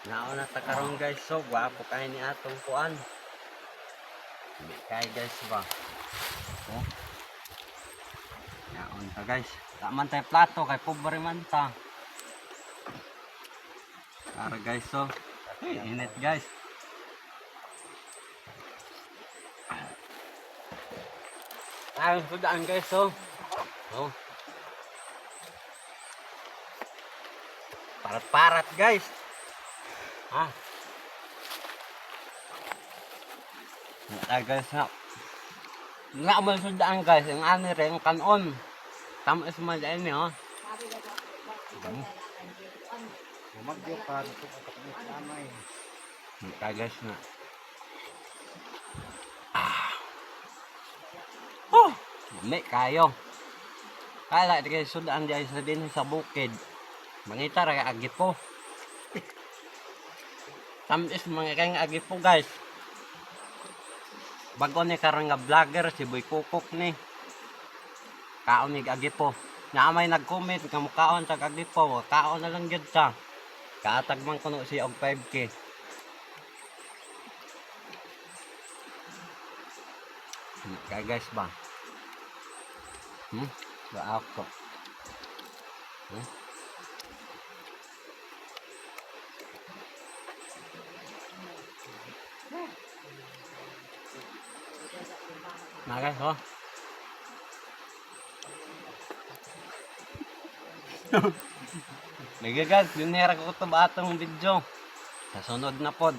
Nauna ta karon guys, so gwapo kay ni atong kuan. Hindi kay guys ba. Oh. Yaon ta guys. Taman tay plato kay pobre man ta. Para guys so. Init guys. Ayun sudaan guys so. Oh. Parat-parat guys. Ah. Guys na. Nga man sudaan guys, ang ani rin kanon. Tama is man dai ni oh. Magyo pa ito katakot amay. Guys na. Oh, may kayo. Kala di kayo sudaan dai sa din sa bukid. Mangita ra agi po. Tamis mga kay agi po guys. Bago ni karang nga vlogger si Boy Kukuk ni. Kaon ni agi po. Na may nag-comment nga mukaon sa agi po, kaon na lang gyud sa. Kaatag man kuno si og 5K. Kaya guys ba? Ba ako. Nah guys, oh. Lagi guys, yun nera ko ito ba atong video. Sa sunod na pod.